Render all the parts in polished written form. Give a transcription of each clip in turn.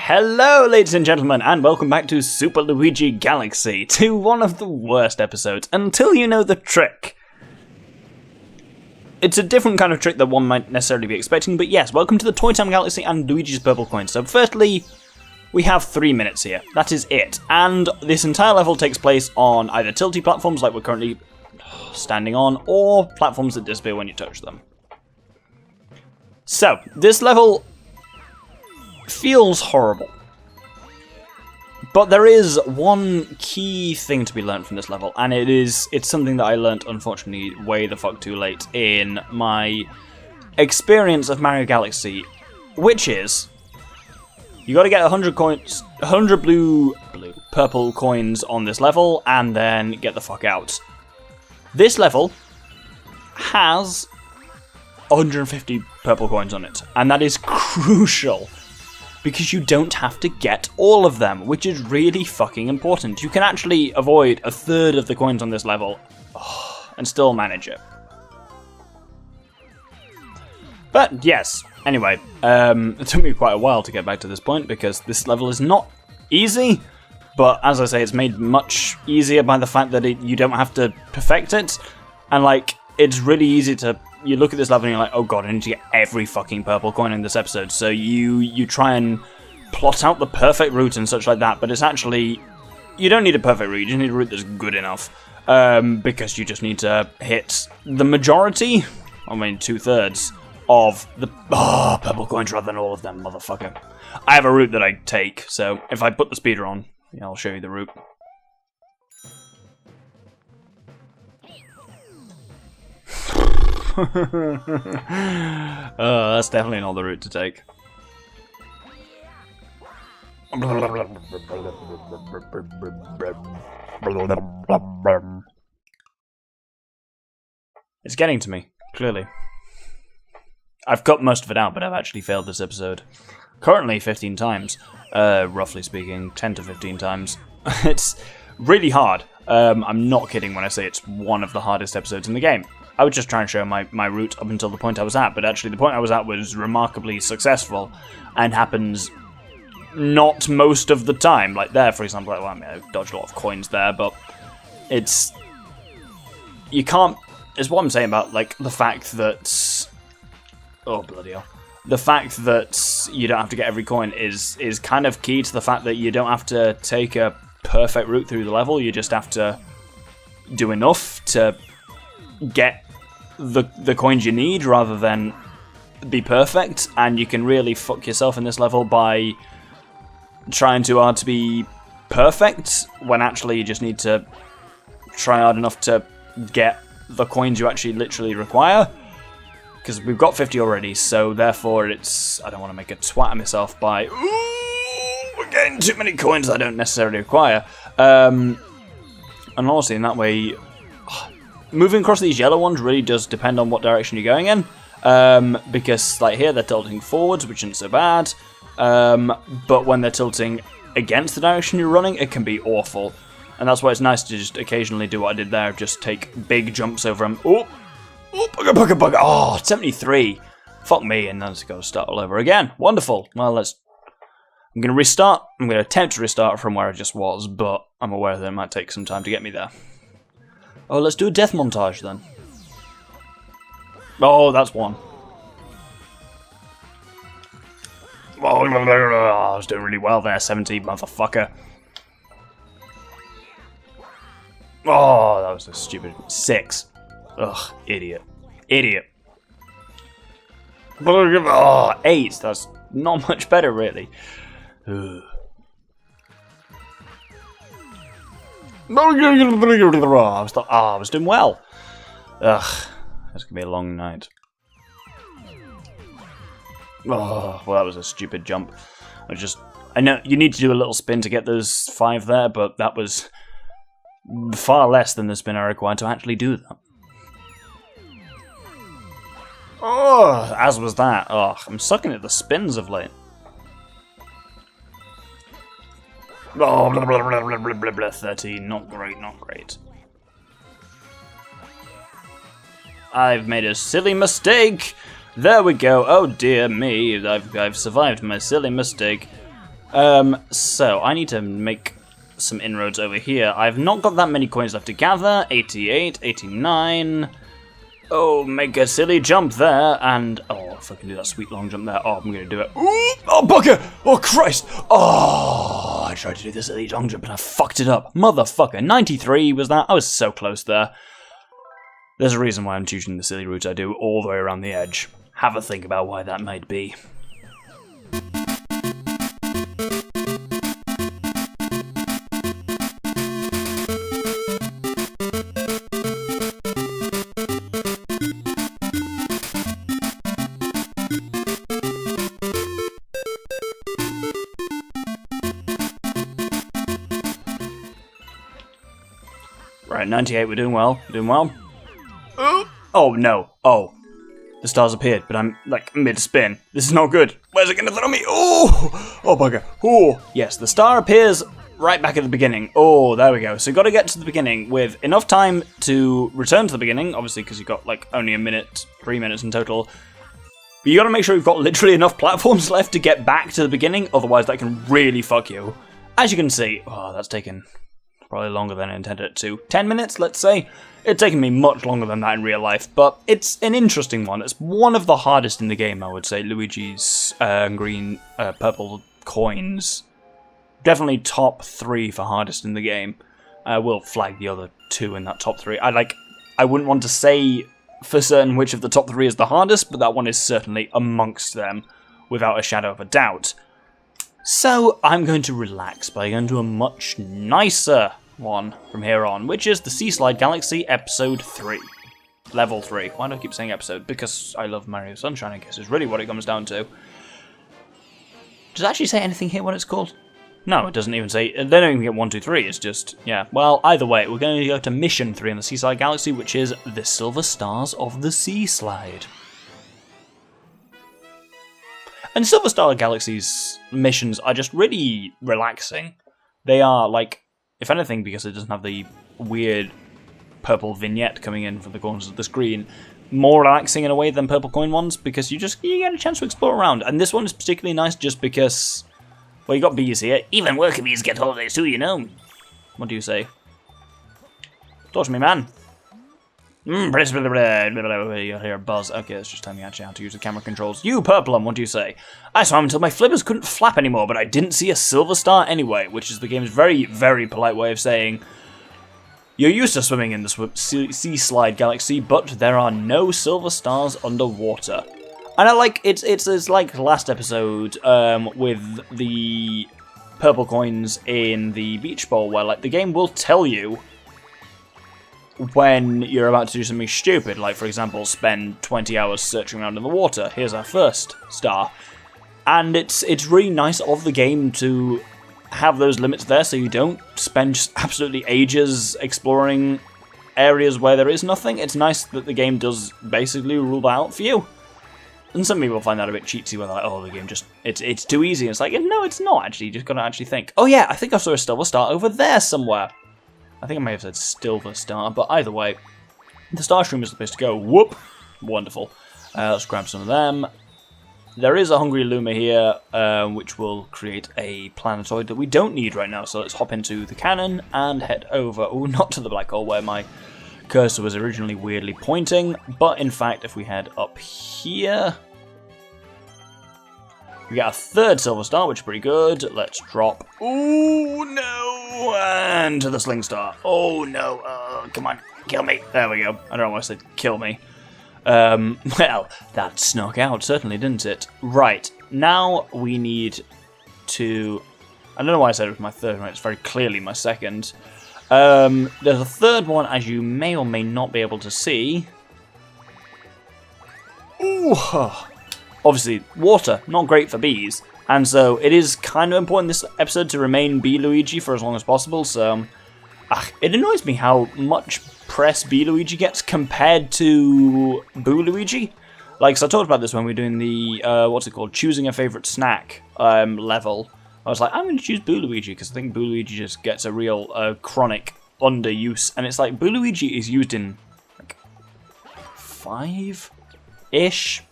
Hello, ladies and gentlemen, and welcome back to Super Luigi Galaxy, to one of the worst episodes, until you know the trick. It's a different kind of trick that one might necessarily be expecting, but yes, welcome to the Toy Time Galaxy and Luigi's Purple Coin. So firstly, we have 3 minutes here. That is it. And this entire level takes place on either tilty platforms like we're currently standing on, or platforms that disappear when you touch them. So, this level feels horrible. But there is one key thing to be learned from this level, and it's something that I learnt, unfortunately, way the fuck too late in my experience of Mario Galaxy, which is you gotta get 100 coins, 100 purple coins on this level, and then get the fuck out. This level has 150 purple coins on it, and that is crucial because you don't have to get all of them, which is really fucking important. You can actually avoid a third of the coins on this level and still manage it. But yes, anyway, it took me quite a while to get back to this point because this level is not easy, but as I say, it's made much easier by the fact that you don't have to perfect it, and like, it's really easy to, you look at this level and you're like, oh god, I need to get every fucking purple coin in this episode, so you try and plot out the perfect route and such like that, but it's actually, you don't need a perfect route, you just need a route that's good enough, because you just need to hit the majority, I mean 2/3, of the purple coins rather than all of them, motherfucker. I have a route that I take, so if I put the speeder on, yeah, I'll show you the route. That's definitely not the route to take. It's getting to me, clearly. I've cut most of it out, but I've actually failed this episode. Currently 15 times, roughly speaking, 10 to 15 times. It's really hard. I'm not kidding when I say it's one of the hardest episodes in the game. I would just try and show my route up until the point I was at, but actually the point I was at was remarkably successful and happens not most of the time. Like there, for example, I dodged a lot of coins there, but it's... You can't... It's what I'm saying about, like, the fact that... Oh, bloody hell. The fact that you don't have to get every coin is kind of key to the fact that you don't have to take a perfect route through the level, you just have to do enough to get the coins you need rather than be perfect, and you can really fuck yourself in this level by trying too hard to be perfect when actually you just need to try hard enough to get the coins you actually literally require. Because we've got 50 already, so therefore it's... I don't want to make a twat of myself by... Ooh, we're getting too many coins I don't necessarily require. And honestly, in that way... Moving across these yellow ones really does depend on what direction you're going in. Because, like here, they're tilting forwards, which isn't so bad. But when they're tilting against the direction you're running, it can be awful. And that's why it's nice to just occasionally do what I did there, just take big jumps over them. Oh! Oh, bugger. Oh, 73. Fuck me, and then let's go start all over again. Wonderful. Well, I'm going to restart. I'm going to attempt to restart from where I just was, but I'm aware that it might take some time to get me there. Oh, let's do a death montage then. Oh, that's one. Oh, I was doing really well there, 70, motherfucker. Oh, that was a stupid 6. Ugh, idiot. Oh, 8. That's not much better, really. Ugh. I was doing well. Ugh, that's gonna be a long night. Oh, well, that was a stupid jump. I know you need to do a little spin to get those 5 there, but that was far less than the spin I required to actually do that. Oh, as was that. Oh, I'm sucking at the spins of late. Oh, 13. Not great. I've made a silly mistake. There we go. Oh dear me, I've survived my silly mistake. So I need to make some inroads over here. I've not got that many coins left to gather. 88, 89. Oh, make a silly jump there, and oh, if I can do that sweet long jump there, oh, I'm gonna do it. Ooh, oh, bugger! Oh, Christ! Oh, I tried to do the silly long jump and I fucked it up. Motherfucker, 93 was that? I was so close there. There's a reason why I'm choosing the silly route I do all the way around the edge. Have a think about why that might be. Right, 98, we're doing well. Doing well. Oh, no. Oh. The stars appeared, but I'm, like, mid-spin. This is not good. Where's it going to throw me? Oh! Oh, bugger. Oh! Yes, the star appears right back at the beginning. Oh, there we go. So you've got to get to the beginning with enough time to return to the beginning, obviously, because you've got, like, only a minute, 3 minutes in total. But you got to make sure you've got literally enough platforms left to get back to the beginning, otherwise that can really fuck you. As you can see, oh, that's taken probably longer than I intended it to. 10 minutes, let's say. It's taken me much longer than that in real life, but it's an interesting one. It's one of the hardest in the game, I would say. Luigi's green, purple coins. Definitely top 3 for hardest in the game. I will flag the other 2 in that top 3. I wouldn't want to say for certain which of the top 3 is the hardest, but that one is certainly amongst them, without a shadow of a doubt. So I'm going to relax by going to a much nicer one from here on, which is the Seaslide Galaxy Episode 3. Level 3. Why do I keep saying episode? Because I love Mario Sunshine, I guess is really what it comes down to. Does it actually say anything here what it's called? No, it doesn't even say. They don't even get 1, 2, 3. It's just, yeah. Well, either way, we're going to go to Mission 3 in the Seaslide Galaxy, which is the Silver Stars of the Seaslide. And Silver Star Galaxy's missions are just really relaxing. They are, like, if anything, because it doesn't have the weird purple vignette coming in from the corners of the screen, more relaxing in a way than purple coin ones, because you get a chance to explore around. And this one is particularly nice just because, well, you got bees here. Even worker bees get holidays too, you know. What do you say? Talk to me, man. You hear a buzz. Okay, that's just telling me actually how to use the camera controls. You, Purplum, what do you say? I swam until my flippers couldn't flap anymore, but I didn't see a silver star anyway, which is the game's very, very polite way of saying you're used to swimming in the Seaslide Galaxy, but there are no silver stars underwater. And I like it's like last episode with the purple coins in the beach bowl, where like the game will tell you when you're about to do something stupid, like for example spend 20 hours searching around in the water. Here's our first star. And it's really nice of the game to have those limits there so you don't spend just absolutely ages exploring areas where there is nothing. It's nice that the game does basically rule that out for you. And some people find that a bit cheatsy where they're like, oh, the game just, it's too easy. And it's like, no, it's not actually. You just gotta actually think. Oh yeah, I think I saw a silver star over there somewhere. I think I may have said Silver Star, but either way, the Starshroom is the place to go. Whoop! Wonderful. Let's grab some of them. There is a Hungry Luma here, which will create a planetoid that we don't need right now, so let's hop into the cannon and head over. Oh, not to the black hole where my cursor was originally weirdly pointing, but in fact, if we head up here, we get a third silver star, which is pretty good. Let's drop. Oh no! And to the sling star. Oh no! Come on, kill me. There we go. I don't know why I said kill me. Well, that snuck out, certainly, didn't it? Right, now we need to... I don't know why I said it was my third one. It's very clearly my second. There's a third one, as you may or may not be able to see. Ooh! Obviously, water, not great for bees, and so it is kind of important this episode to remain Bee Luigi for as long as possible, so it annoys me how much press Bee Luigi gets compared to Boo Luigi. Like, so I talked about this when we were doing the, what's it called, choosing a favourite snack level. I was like, I'm going to choose Boo Luigi, because I think Boo Luigi just gets a real chronic underuse, and it's like, Boo Luigi is used in, like, 5-ish?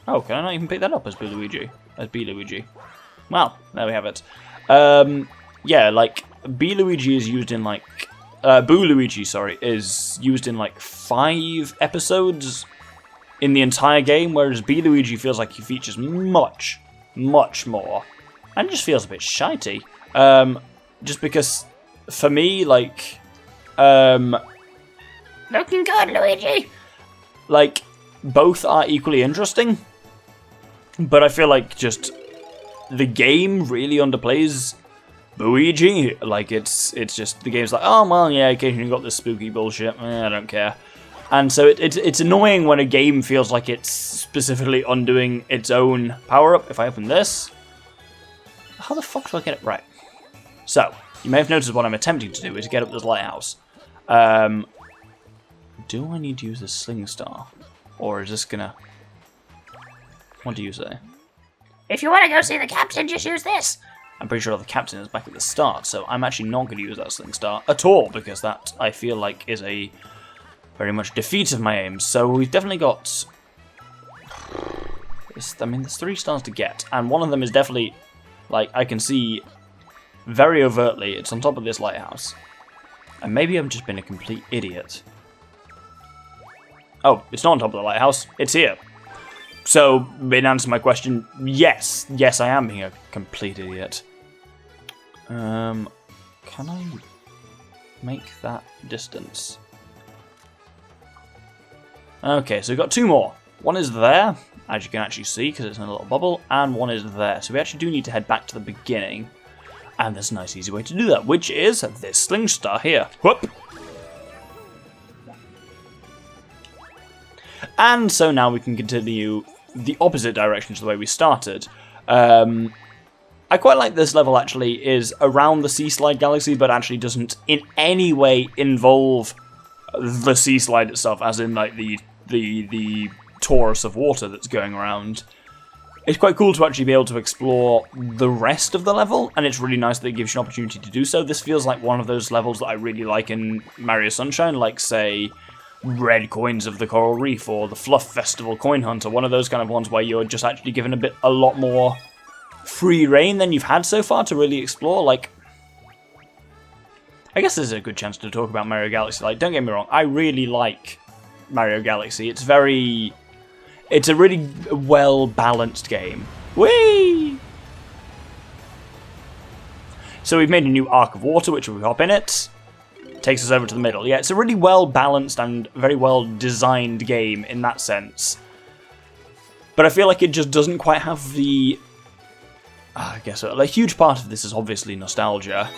Oh, can I not even pick that up as Boo Luigi? As Bee Luigi? Well, there we have it. Yeah, like, B Luigi is used in, like... Boo Luigi, sorry, is used in, like, 5 episodes in the entire game, whereas B Luigi feels like he features much, much more. And just feels a bit shitey. Just because, for me, like... Looking good, Luigi! Like, both are equally interesting, but I feel like just the game really underplays Luigi. Like, it's just, the game's like, oh, well, yeah, occasionally you got this spooky bullshit, I don't care. And so it's annoying when a game feels like it's specifically undoing its own power-up. If I open this, how the fuck do I get it right? So, you may have noticed what I'm attempting to do is get up this lighthouse. Do I need to use the sling star? Or is this gonna... What do you say? If you want to go see the captain, just use this. I'm pretty sure the captain is back at the start, so I'm actually not going to use that sling star at all, because that, I feel like, is a very much defeat of my aims. So we've definitely got... I mean, there's 3 stars to get, and one of them is definitely, like, I can see very overtly it's on top of this lighthouse. And maybe I've just been a complete idiot. Oh, it's not on top of the lighthouse, it's here. So, in answer to my question, yes, I am being a complete idiot. Can I make that distance? Okay, so we've got 2 more. One is there, as you can actually see, because it's in a little bubble, and one is there. So we actually do need to head back to the beginning. And there's a nice easy way to do that, which is this sling star here. Whoop! And so now we can continue the opposite direction to the way we started. I quite like this level actually is around the Sea Slide Galaxy, but actually doesn't in any way involve the Sea Slide itself, as in like the torus of water that's going around. It's quite cool to actually be able to explore the rest of the level, and it's really nice that it gives you an opportunity to do so. This feels like one of those levels that I really like in Mario Sunshine, like, say, Red Coins of the Coral Reef, or the Fluff Festival Coin Hunter, one of those kind of ones where you're just actually given a lot more free reign than you've had so far to really explore. Like, I guess this is a good chance to talk about Mario Galaxy. Like, don't get me wrong, I really like Mario Galaxy. It's a really well-balanced game. Whee! So we've made a new arc of water, which we hop in it. Takes us over to the middle. Yeah, it's a really well-balanced and very well-designed game in that sense. But I feel like it just doesn't quite have the... I guess a huge part of this is obviously nostalgia.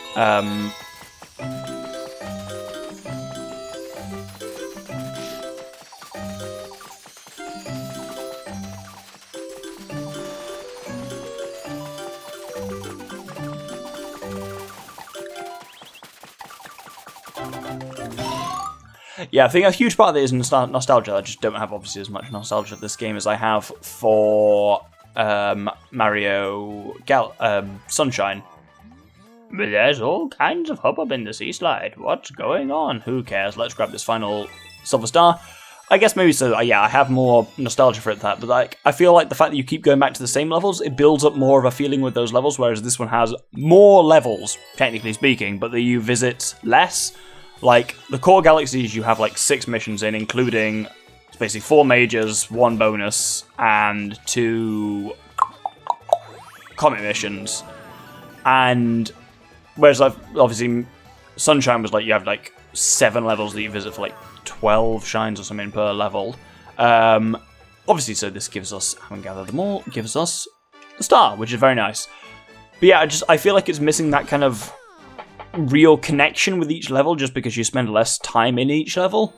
Yeah, I think a huge part of it is nostalgia. I just don't have, obviously, as much nostalgia of this game as I have for Mario Sunshine. But there's all kinds of hop-up in the Sea Slide. What's going on? Who cares? Let's grab this final Silver Star. I guess maybe so, yeah, I have more nostalgia for it that, but like, I feel like the fact that you keep going back to the same levels, it builds up more of a feeling with those levels, whereas this one has more levels, technically speaking, but that you visit less. Like, the core galaxies, you have like 6 missions in, including basically 4 majors, 1 bonus, and 2 comet missions. And whereas obviously Sunshine was like, you have like 7 levels that you visit for like 12 shines or something per level. Obviously, so this gives us, having gathered them all, gives us the star, which is very nice. But yeah, I feel like it's missing that kind of real connection with each level just because you spend less time in each level.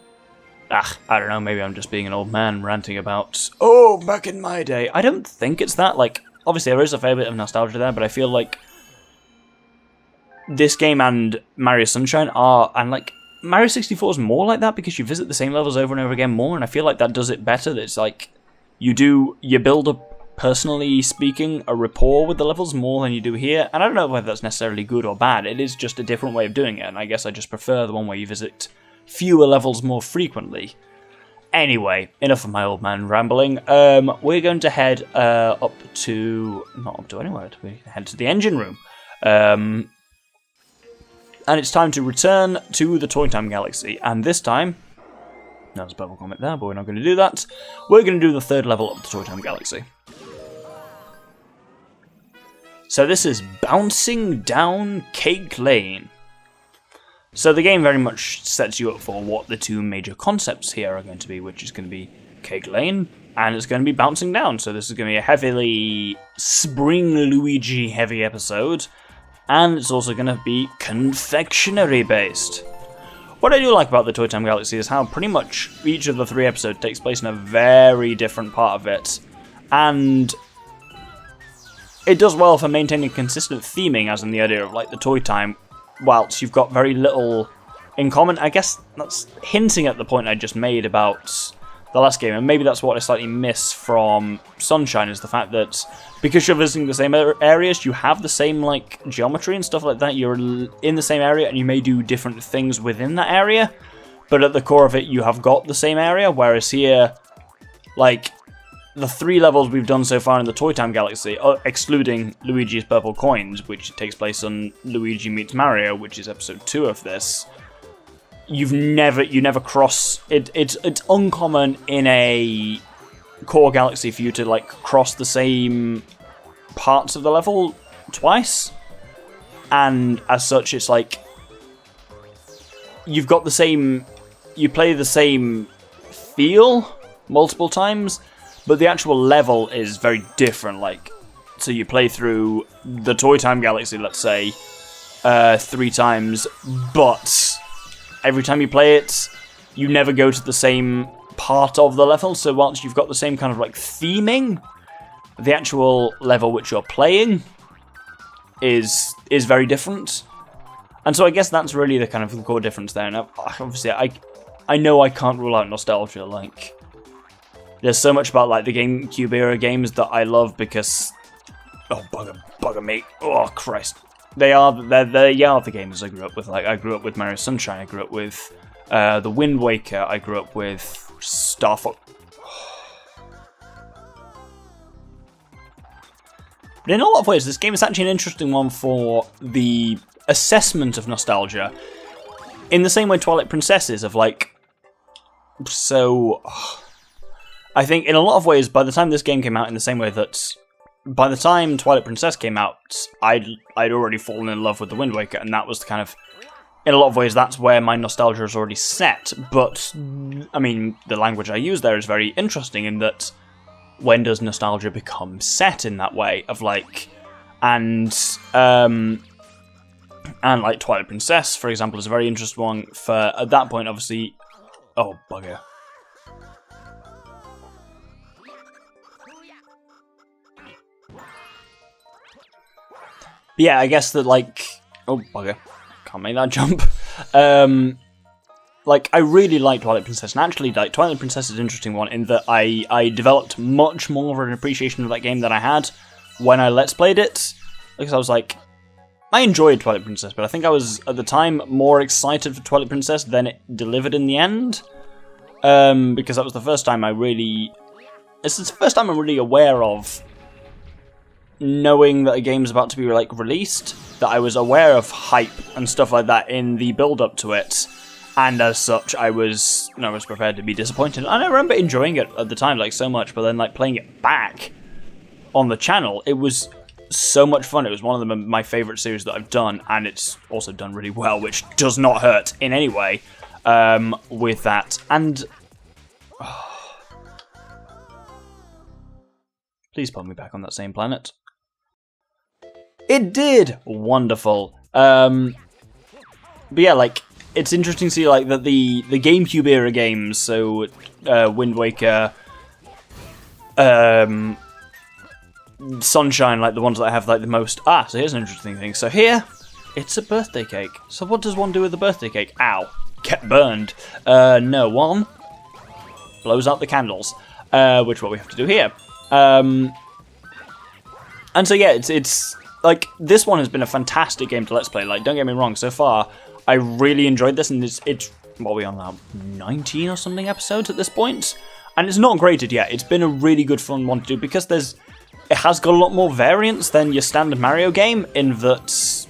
I don't know, maybe I'm just being an old man ranting about, oh, back in my day. I don't think it's that. Like, obviously there is a fair bit of nostalgia there, but I feel like this game and Mario Sunshine are, and like, Mario 64 is more like that because you visit the same levels over and over again more, and I feel like that does it better. It's like, you build up, personally speaking, a rapport with the levels more than you do here, and I don't know whether that's necessarily good or bad. It is just a different way of doing it, and I guess I just prefer the one where you visit fewer levels more frequently. Anyway, enough of my old man rambling. We're going to head not up to anywhere. We head to the engine room. And it's time to return to the Toy Time Galaxy. And this time, there's a purple comet there, but we're not going to do that. We're going to do the third level of the Toy Time Galaxy. So this is Bouncing Down Cake Lane. So the game very much sets you up for what the two major concepts here are going to be, which is going to be Cake Lane, and it's going to be bouncing down. So this is going to be a heavily Spring Luigi heavy episode, and it's also going to be confectionery based. What I do like about the Toy Time Galaxy is how pretty much each of the 3 episodes takes place in a very different part of it, and it does well for maintaining consistent theming, as in the idea of like the Toy Time, whilst you've got very little in common. I guess that's hinting at the point I just made about the last game, and maybe that's what I slightly miss from Sunshine, is the fact that because you're visiting the same areas, you have the same like geometry and stuff like that. You're in the same area, and you may do different things within that area, but at the core of it, you have got the same area. Whereas here, like, the 3 levels we've done so far in the Toy Time Galaxy, excluding Luigi's Purple Coins, which takes place on Luigi Meets Mario, which is episode 2 of this, you never cross it. It's uncommon in a core galaxy for you to like cross the same parts of the level twice, and as such, it's like you play the same feel multiple times, but the actual level is very different. Like, so you play through the Toy Time Galaxy, let's say, 3 times, but every time you play it, you never go to the same part of the level. So whilst you've got the same kind of like theming, the actual level which you're playing is very different. And so I guess that's really the kind of the core difference there. And obviously, I know I can't rule out nostalgia. Like, there's so much about like the GameCube era games that I love because, oh bugger me, oh Christ, they are the games I grew up with. Like, I grew up with Mario Sunshine, I grew up with the Wind Waker, I grew up with Star Fox. But in a lot of ways, this game is actually an interesting one for the assessment of nostalgia, in the same way Twilight Princess is, of like, so I think in a lot of ways, by the time this game came out, in the same way that by the time Twilight Princess came out, I'd already fallen in love with the Wind Waker, and that was the kind of, in a lot of ways, that's where my nostalgia is already set. But I mean, the language I use there is very interesting in that, when does nostalgia become set in that way of like, and like Twilight Princess, for example, is a very interesting one for, at that point, obviously, oh bugger. Yeah, I guess that, like, oh bugger, can't make that jump. Like, I really like Twilight Princess, and actually, like, Twilight Princess is an interesting one in that I developed much more of an appreciation of that game than I had when I Let's Played it, because I was like, I enjoyed Twilight Princess, but I think I was, at the time, more excited for Twilight Princess than it delivered in the end, because that was the first time it's the first time I'm really aware of knowing that a game's about to be like released, that I was aware of hype and stuff like that in the build-up to it, and as such, I was prepared to be disappointed. And I remember enjoying it at the time, like, so much, but then, like, playing it back on the channel, it was so much fun. It was one of my favourite series that I've done, and it's also done really well, which does not hurt in any way with that. And please put me back on that same planet. It did! Wonderful. But yeah, like, it's interesting to see, like, that the GameCube era games, so Wind Waker, Sunshine, like the ones that have like the most. So here's an interesting thing. So here, it's a birthday cake. So what does one do with a birthday cake? Ow, get burned. No, one blows out the candles, which is what we have to do here. And so yeah, it's like, this one has been a fantastic game to Let's Play. Like, don't get me wrong, so far I really enjoyed this, and it's what are we on now, 19 or something episodes at this point? And it's not graded yet. It's been a really good fun one to do because it has got a lot more variance than your standard Mario game in that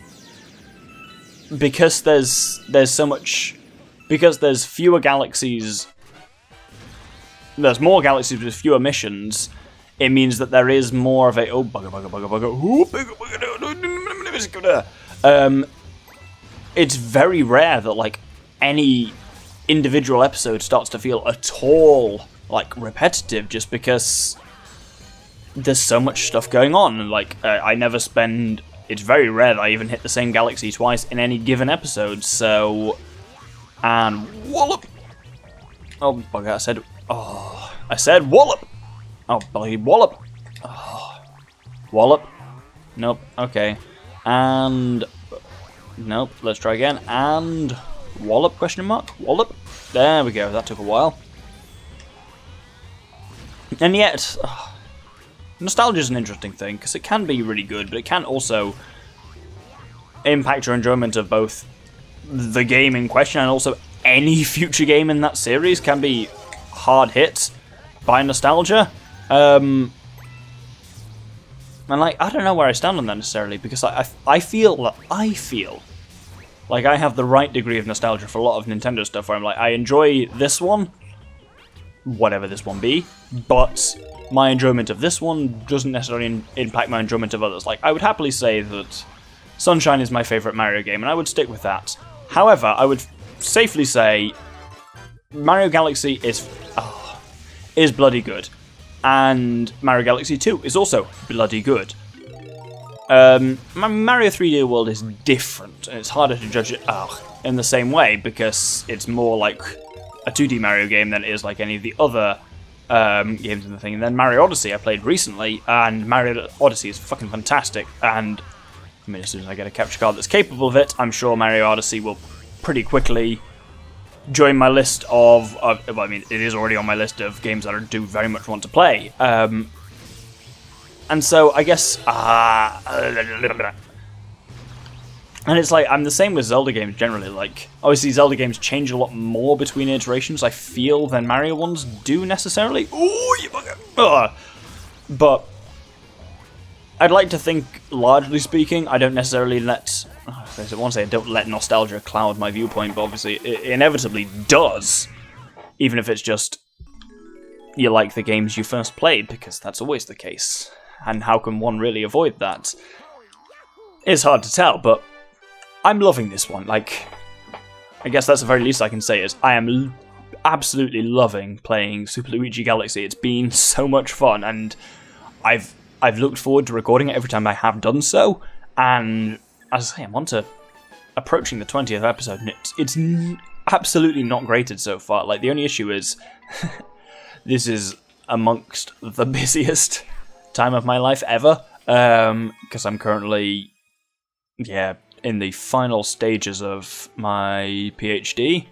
because there's fewer galaxies, there's more galaxies with fewer missions. It means that there is more of a it's very rare that like any individual episode starts to feel at all like repetitive, just because there's so much stuff going on. And like I never spend. It's very rare that I even hit the same galaxy twice in any given episode. So, and wallop. Oh bugger! I said wallop. Oh, bloody wallop. Oh. Wallop. Nope. Okay. And nope. Let's try again. And wallop? Question mark. Wallop. There we go. That took a while. And yet, nostalgia is an interesting thing because it can be really good, but it can also impact your enjoyment of both the game in question and also any future game in that series can be hard hit by nostalgia. And like, I don't know where I stand on that necessarily, because I feel like I have the right degree of nostalgia for a lot of Nintendo stuff where I'm like, I enjoy this one, whatever this one be, but my enjoyment of this one doesn't necessarily impact my enjoyment of others. Like, I would happily say that Sunshine is my favourite Mario game, and I would stick with that. However, I would safely say Mario Galaxy is bloody good. And Mario Galaxy 2 is also bloody good. Mario 3D World is different, and it's harder to judge it in the same way, because it's more like a 2D Mario game than it is like any of the other games in the thing. And then Mario Odyssey I played recently, and Mario Odyssey is fucking fantastic, and I mean, as soon as I get a capture card that's capable of it, I'm sure Mario Odyssey will pretty quickly join my list of well, I mean, it is already on my list of games that I do very much want to play. And so I guess, and it's like, I'm the same with Zelda games generally. Like, obviously Zelda games change a lot more between iterations, I feel, than Mario ones do necessarily. Ooh, you bugger! But I'd like to think, largely speaking, I don't necessarily let... I want to say I don't let nostalgia cloud my viewpoint, but obviously it inevitably does. Even if it's just you like the games you first played, because that's always the case. And how can one really avoid that? It's hard to tell, but I'm loving this one. Like, I guess that's the very least I can say is I am absolutely loving playing Super Luigi Galaxy. It's been so much fun, and I've looked forward to recording it every time I have done so, and as I say, I'm on to approaching the 20th episode, and it's absolutely not graded so far. Like, the only issue is this is amongst the busiest time of my life ever, because I'm currently, in the final stages of my PhD,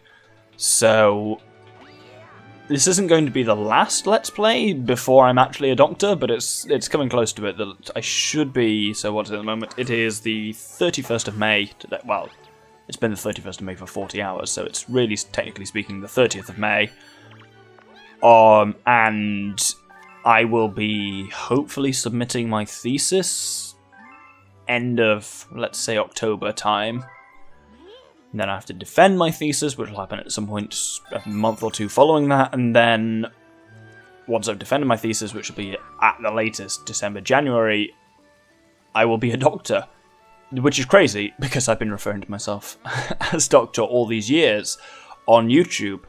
so this isn't going to be the last Let's Play before I'm actually a doctor, but it's coming close to it. That I should be. So what is it at the moment? It is the 31st of May today. Well, it's been the 31st of May for 40 hours, so it's really, technically speaking, the 30th of May. And I will be hopefully submitting my thesis end of, let's say, October time. And then I have to defend my thesis, which will happen at some point a month or two following that, and then once I've defended my thesis, which will be at the latest December, January, I will be a doctor. Which is crazy, because I've been referring to myself as doctor all these years on YouTube,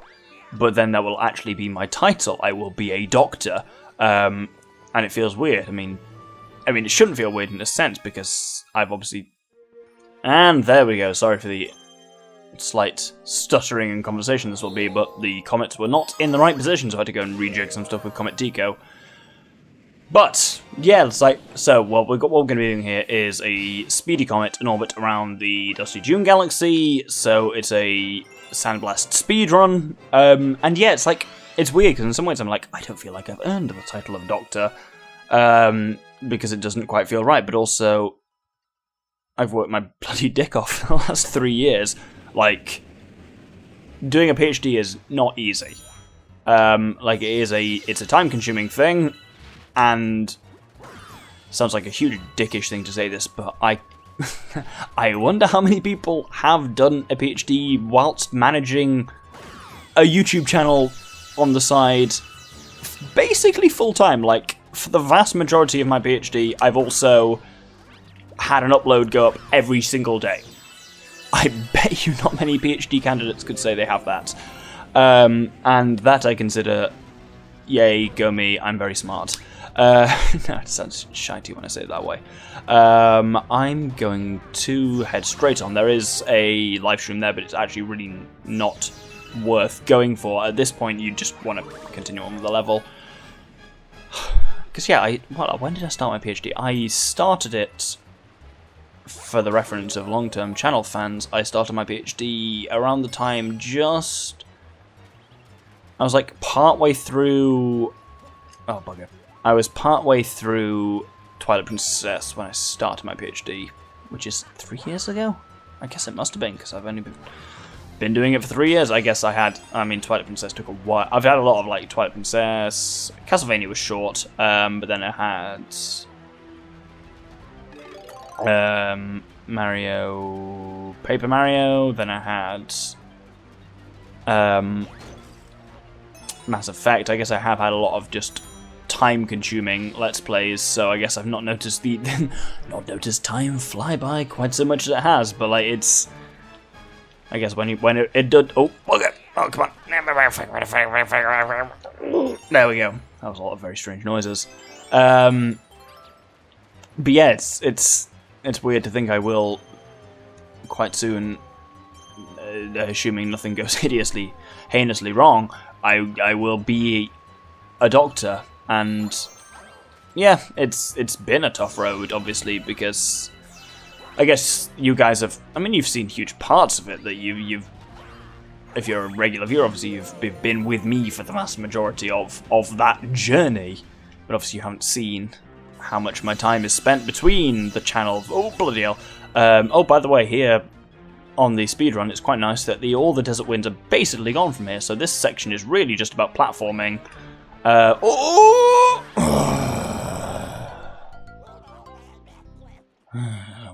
but then that will actually be my title. I will be a doctor, and it feels weird. I mean, it shouldn't feel weird in a sense, because I've obviously... And there we go, sorry for the slight stuttering in conversation this will be, but the comets were not in the right position, so I had to go and rejig some stuff with Comet Deco. But, yeah, it's like, so what we're going to be doing here is a speedy comet in orbit around the Dusty Dune Galaxy, so it's a Sandblast speedrun, and yeah, it's like, it's weird, because in some ways I'm like, I don't feel like I've earned the title of Doctor, because it doesn't quite feel right, but also, I've worked my bloody dick off for the last 3 years. Like, doing a PhD is not easy. Like, it's a time-consuming thing, and sounds like a huge dickish thing to say this, but I wonder how many people have done a PhD whilst managing a YouTube channel on the side, basically full-time. Like, for the vast majority of my PhD, I've also had an upload go up every single day. I bet you not many PhD candidates could say they have that. And that I consider, yay, go me, I'm very smart. No, it sounds shitey when I say it that way. I'm going to head straight on. There is a live stream there, but it's actually really not worth going for. At this point, you just want to continue on with the level. Because, yeah, when did I start my PhD? I started it, for the reference of long-term channel fans, I started my PhD around the time I was like partway through... Oh, bugger. I was partway through Twilight Princess when I started my PhD, which is 3 years ago? I guess it must have been, because I've only been doing it for 3 years. I guess Twilight Princess took a while. I've had a lot of, like, Twilight Princess. Castlevania was short, but then I had... Mario... Paper Mario, then I had... Mass Effect. I guess I have had a lot of just time-consuming Let's Plays, so I guess I've not noticed time fly by quite so much as it has. But like it's, I guess when it did. Oh, okay. Oh, come on. There we go. That was a lot of very strange noises. But yeah, it's weird to think I will quite soon, assuming nothing goes heinously wrong. I will be a doctor, and yeah, it's been a tough road, obviously, because I guess you guys have. I mean, you've seen huge parts of it that you've. If you're a regular viewer, obviously you've been with me for the vast majority of that journey, but obviously you haven't seen how much my time is spent between the channels. Oh bloody hell! Oh, by the way, here on the speedrun, it's quite nice that all the desert winds are basically gone from here, so this section is really just about platforming.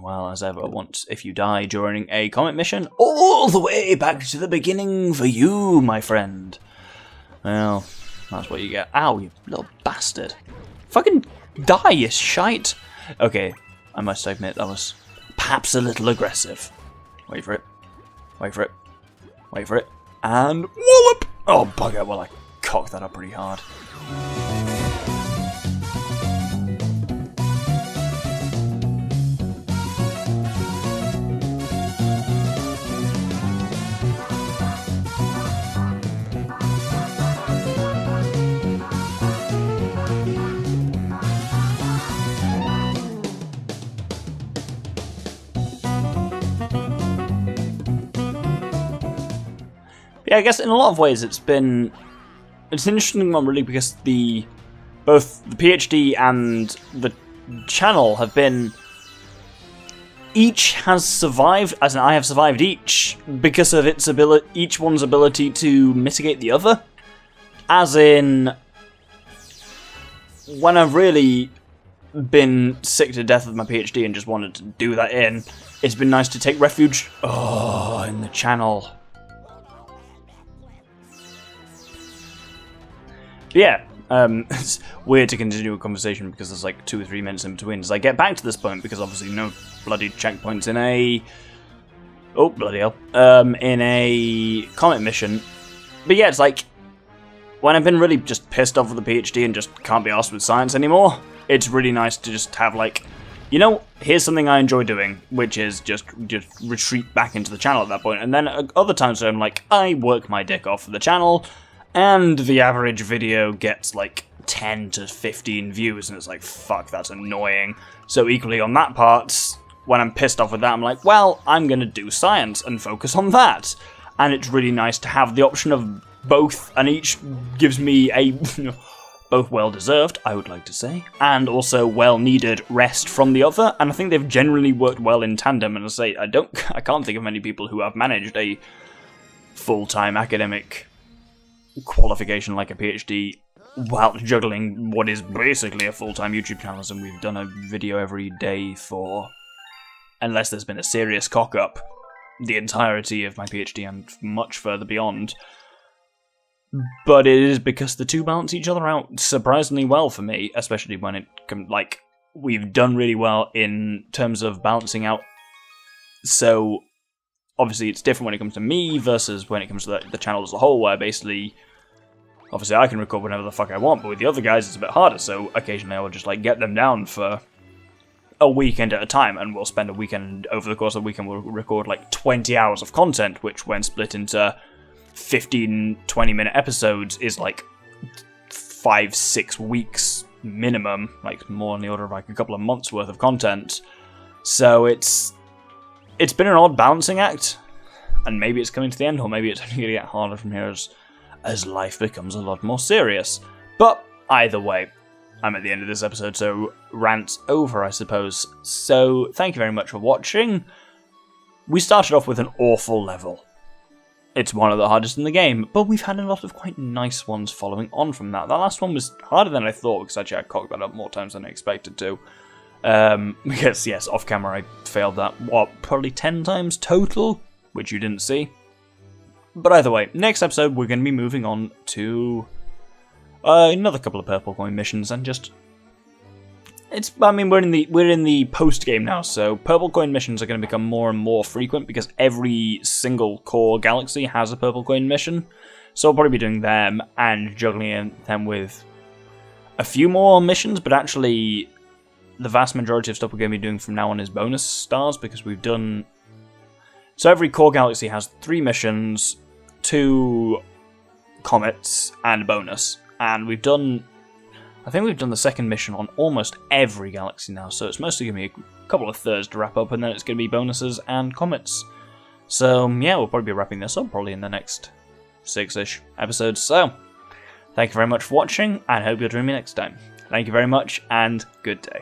Well, as ever, if you die during a comet mission, all the way back to the beginning for you, my friend. Well, that's what you get. Ow, you little bastard. Fucking die, you shite. Okay, I must admit, that was perhaps a little aggressive. Wait for it. Wait for it. Wait for it. And wallop! Oh, bugger. Well, I cocked that up pretty hard. Yeah, I guess in a lot of ways it's an interesting one, really, because both the PhD and the channel have been, each has survived, as in I have survived each, because of each one's ability to mitigate the other. As in, when I've really been sick to death of my PhD and just wanted to do that it's been nice to take refuge, in the channel. Yeah, it's weird to continue a conversation because there's like 2 or 3 minutes in between as I get back to this point, because obviously no bloody checkpoints in a... Oh, bloody hell. In a comet mission. But yeah, it's like, when I've been really just pissed off with the PhD and just can't be arsed with science anymore, it's really nice to just have like, here's something I enjoy doing, which is just retreat back into the channel at that point. And then other times I'm like, I work my dick off for the channel, and the average video gets like 10 to 15 views, and it's like, fuck, that's annoying. So equally on that part, when I'm pissed off with that, I'm like, well, I'm gonna do science and focus on that. And it's really nice to have the option of both, and each gives me a both well-deserved, I would like to say, and also well-needed rest from the other, and I think they've generally worked well in tandem. And I say, I can't think of many people who have managed a full-time academic qualification like a PhD while juggling what is basically a full-time YouTube channel, and we've done a video every day for, unless there's been a serious cock-up, the entirety of my PhD and much further beyond. But it is because the two balance each other out surprisingly well for me, especially when it like we've done really well in terms of balancing out. So obviously it's different when it comes to me versus when it comes to the channel as a whole, where basically obviously I can record whenever the fuck I want, but with the other guys it's a bit harder, so occasionally I will just like get them down for a weekend at a time, and we'll spend a weekend, over the course of the weekend we'll record like 20 hours of content, which when split into 15-20 minute episodes is like 5-6 weeks minimum, like more on the order of like a couple of months worth of content. So it's been an odd balancing act, and maybe it's coming to the end, or maybe it's only going to get harder from here as life becomes a lot more serious. But either way, I'm at the end of this episode, so rant's over, I suppose. So thank you very much for watching. We started off with an awful level. It's one of the hardest in the game, but we've had a lot of quite nice ones following on from that. That last one was harder than I thought, because actually I cocked that up more times than I expected to. Because, yes, off camera I failed that, probably 10 times total, which you didn't see. But either way, next episode we're going to be moving on to another couple of purple coin missions, and just we're in the post game now, so purple coin missions are going to become more and more frequent because every single core galaxy has a purple coin mission. So I'll probably be doing them and juggling them with a few more missions, but actually the vast majority of stuff we're going to be doing from now on is bonus stars, because we've done... So every core galaxy has 3 missions, 2 comets, and a bonus. And we've done... I think we've done the second mission on almost every galaxy now, so it's mostly going to be a couple of thirds to wrap up, and then it's going to be bonuses and comets. So, yeah, we'll probably be wrapping this up probably in the next 6-ish episodes. So, thank you very much for watching, and I hope you'll join me next time. Thank you very much, and good day.